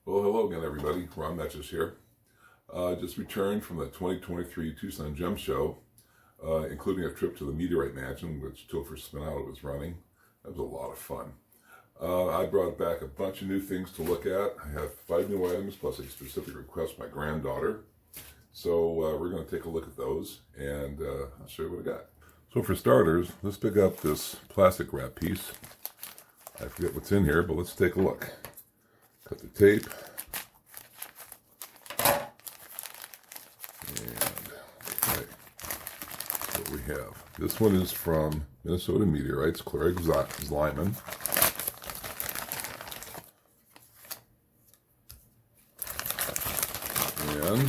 Well, hello again, everybody. Ron Metches here. Just returned from the 2023 Tucson Gem Show, including a trip to the Meteorite Mansion, which Topher Spinato was running. That was a lot of fun. I brought back a bunch of new things to look at. I have 5 new items, plus a specific request by my granddaughter. So we're going to take a look at those, and I'll show you what I got. So for starters, let's pick up this plastic wrap piece. I forget what's in here, but let's take a look. Cut the tape. And okay, that's what we have. This one is from Minnesota Meteorites, Craig Zlyman. And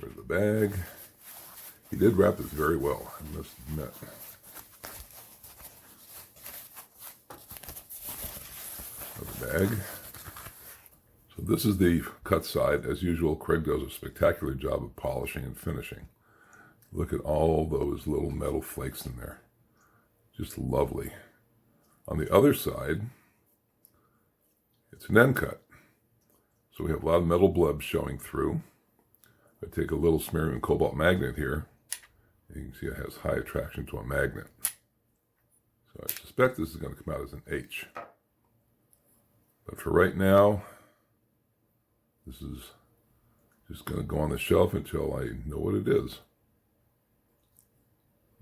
there's the bag. He did wrap this very well, I must admit. The bag. So this is the cut side. As usual, Craig does a spectacular job of polishing and finishing. Look at all those little metal flakes in there. Just lovely. On the other side, it's an end cut. So we have a lot of metal blebs showing through. I take a little samarium cobalt magnet here. You can see it has high attraction to a magnet. So I suspect this is going to come out as an H. But for right now, this is just going to go on the shelf until I know what it is.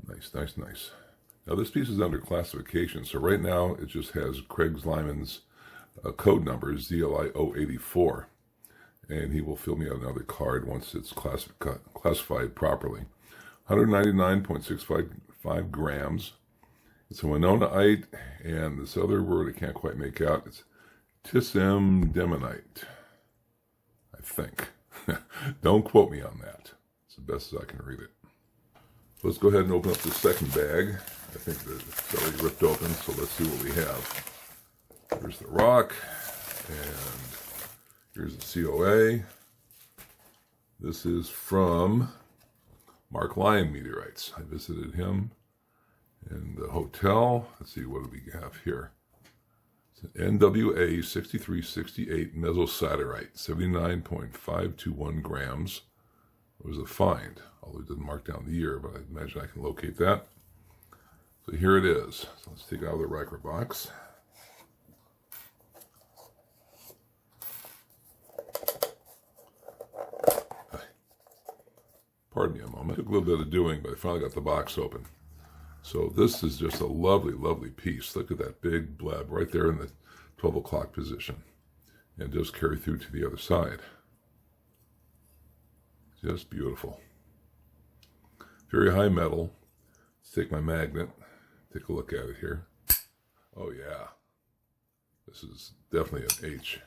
Nice, nice, nice. Now this piece is under classification, so right now it just has Craig Zlyman's code number, ZLI 084. And he will fill me out another card once it's classified properly. 199.655 grams. It's a Winonite, and this other word I can't quite make out. It's Tissemdemonite, I think. Don't quote me on that. It's the best as I can read it. Let's go ahead and open up the second bag. I think that it's already ripped open, so let's see what we have. Here's the rock, and here's the COA. This is from Mark Lyon Meteorites. I visited him in the hotel. Let's see, what do we have here? NWA 6368 mesosiderite, 79.521 grams. It was a find, although it didn't mark down the year, but I imagine I can locate that. So here it is. So let's take it out of the Riker box. Pardon me a moment. Took a little bit of doing, but I finally got the box open. So this is just a lovely, lovely piece. Look at that big bleb right there in the 12 o'clock position. And just carry through to the other side. Just beautiful. Very high metal. Let's take my magnet. Take a look at it here. Oh yeah. This is definitely an H.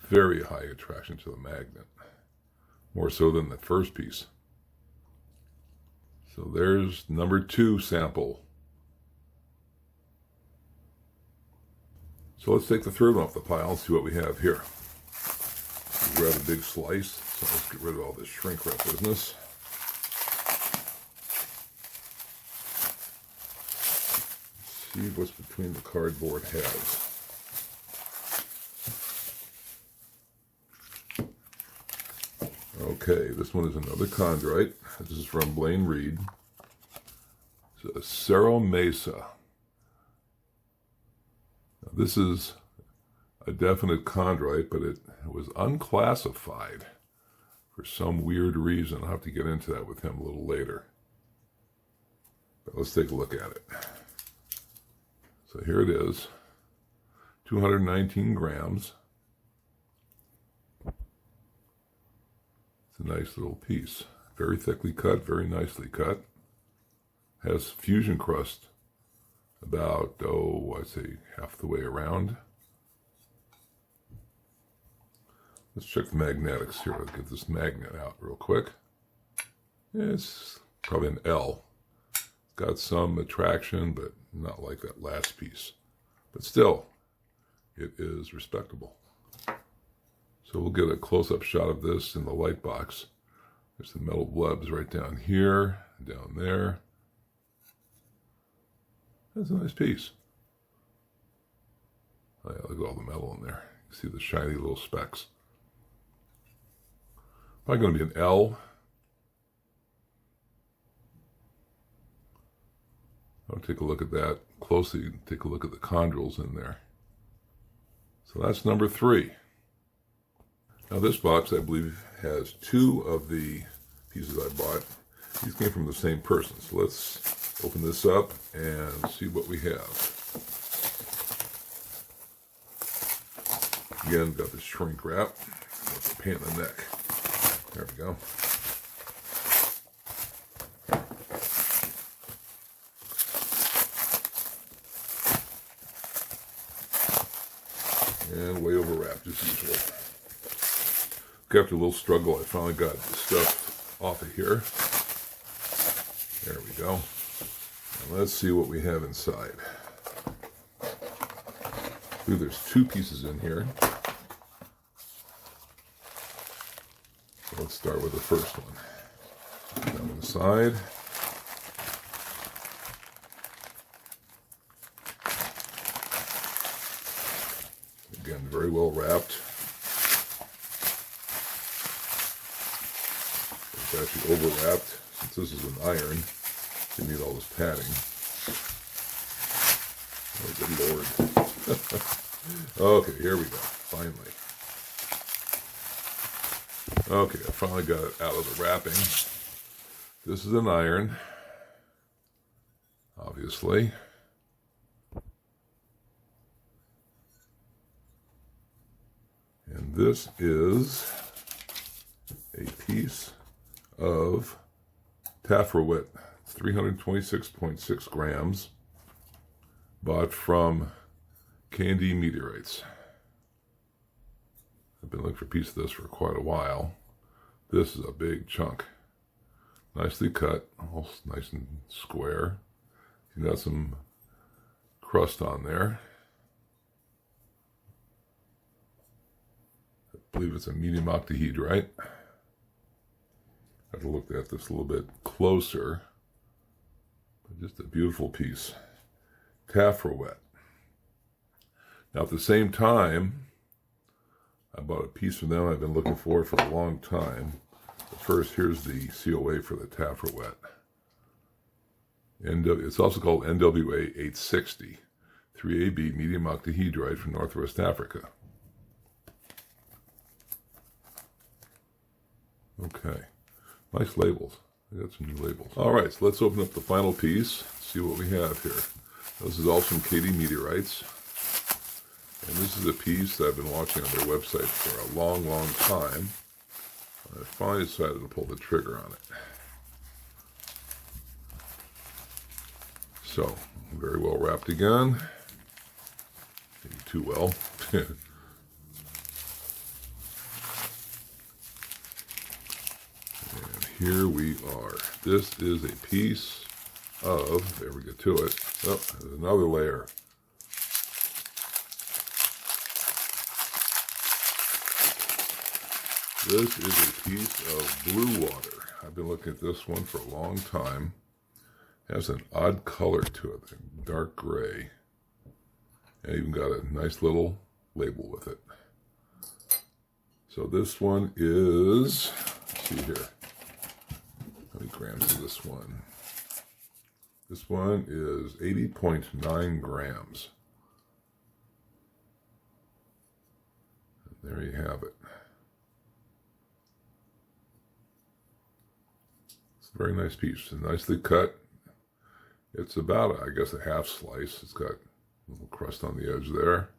Very high attraction to the magnet. More so than the first piece. So there's number 2 sample. So let's take the third one off the pile and see what we have here. We grab a big slice, so let's get rid of all this shrink wrap business. Let's see what's between the cardboard halves. Okay, this one is another chondrite. This is from Blaine Reed. It's a Cerro Mesa. Now, this is a definite chondrite, but it was unclassified for some weird reason. I'll have to get into that with him a little later. But let's take a look at it. So here it is. 219 grams. It's a nice little piece. Very thickly cut, very nicely cut. Has fusion crust about, I'd say half the way around. Let's check the magnetics here. Let's get this magnet out real quick. It's probably an L. It's got some attraction, but not like that last piece. But still, it is respectable. So we'll get a close-up shot of this in the light box. There's the metal blebs right down here, down there. That's a nice piece. Oh yeah, look at all the metal in there. You see the shiny little specks. Probably going to be an L. I'll take a look at that closely. Take a look at the chondrules in there. So that's number 3. Now this box, I believe, has 2 of the pieces I bought. These came from the same person. So let's open this up and see what we have. Again, got the shrink wrap. That's a pain in the neck. There we go. And way overwrapped as usual. After a little struggle, I finally got the stuff off of here. There we go. And let's see what we have inside. I believe there's 2 pieces in here. So let's start with the first one. Down on the side. Again, very well wrapped. It's actually overwrapped. Since this is an iron, you need all this padding. Oh, good Lord. Okay, here we go. Finally. Okay, I finally got it out of the wrapping. This is an iron, obviously. And this is a piece of taffrawit, 326.6 grams, bought from Candy Meteorites. I've been looking for a piece of this for quite a while. This is a big chunk. Nicely cut, all nice and square. You got some crust on there. I believe it's a medium octahedrite. I have to look at this a little bit closer. But just a beautiful piece. Taffrawit. Now at the same time, I bought a piece from them I've been looking for a long time. But first, here's the COA for the taffrawit. It's also called NWA 860, 3AB medium octahedrite from Northwest Africa. Okay, nice labels. I got some new labels. All right, so let's open up the final piece, see what we have here. This is all from Candy Meteorites. And this is a piece that I've been watching on their website for a long, long time. I finally decided to pull the trigger on it. So, very well wrapped again. Maybe too well. And here we are. This is a piece of, there we get to it. Oh, there's another layer. This is a piece of blue water. I've been looking at this one for a long time. It has an odd color to it, dark gray. And even got a nice little label with it. So this one is, let's see here. How many grams is this one? This one is 80.9 grams. And there you have it. Very nice piece, nicely cut. It's about, I guess, a half slice. It's got a little crust on the edge there.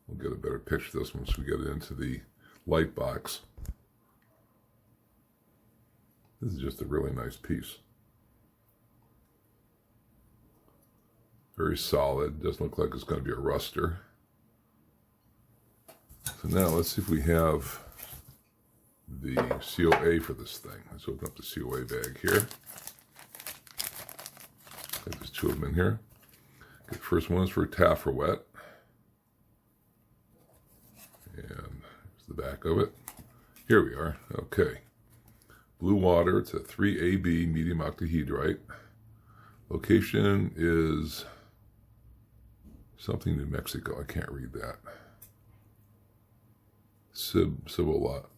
We'll get a better picture of this once we get it into the light box. This is just a really nice piece. Very solid. Doesn't look like it's going to be a ruster. So now let's see if we have the COA for this thing. Let's open up the COA bag here. Okay, there's 2 of them in here. Okay, the first one is for taffrawit. And here's the back of it. Here we are. Okay. Blue water. It's a 3AB medium octahedrite. Location is Something New Mexico. I can't read that. Cibolaco?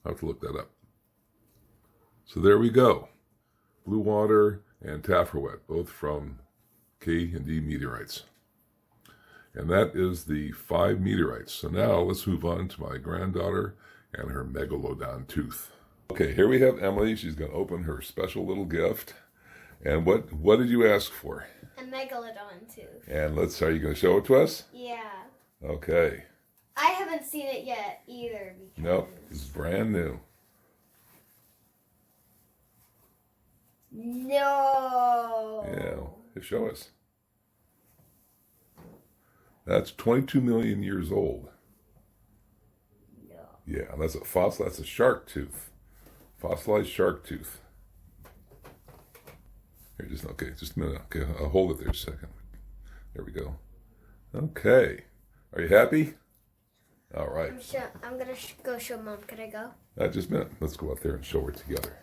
I'll have to look that up. So there we go. Blue water and taffrawet, both from K and D meteorites. And that is the 5 meteorites. So now let's move on to my granddaughter and her megalodon tooth. Okay, here we have Emily. She's going to open her special little gift. And what did you ask for? A megalodon tooth. And are you going to show it to us? Yeah. Okay. I haven't seen it yet either. Nope, it's brand new. No. Yeah, show us. That's 22 million years old. No. Yeah, that's a fossil. That's a shark tooth, fossilized shark tooth. Here, just a minute. Okay, I'll hold it there a second. There we go. Okay, are you happy? All right. I'm gonna go show Mom. Can I go? Just a minute. Let's go out there and show her together.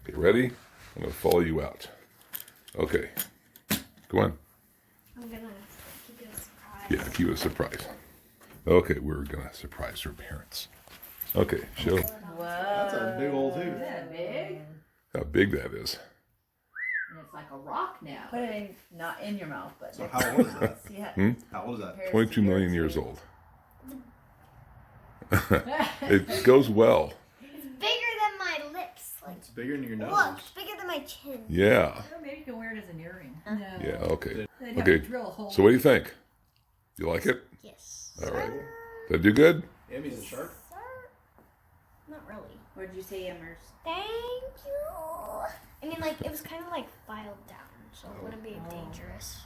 Okay, ready? I'm gonna follow you out. Okay, go on. I'm gonna keep it a surprise. Yeah, keep it a surprise. Okay, we're gonna surprise her parents. Okay, show. Whoa. That's a big old tooth. Isn't that big? How big that is. And it's like a rock now. Put it in, not in your mouth, but So how old is that? yeah. How old is that? 22 million years old. It goes well. It's bigger than my lips. Like, It's bigger than your nose. look, it's bigger than my chin. Yeah. Well, maybe you can wear it as an earring. No. Yeah, okay. They'd have Okay, to drill a hole. so what do you think? You like it? Yes. All right. Did I do good? Emmy's a shark. Sir? Not really. What did you say, Emmers? Thank you. I mean, like, it was kind of like filed down, so it wouldn't be dangerous.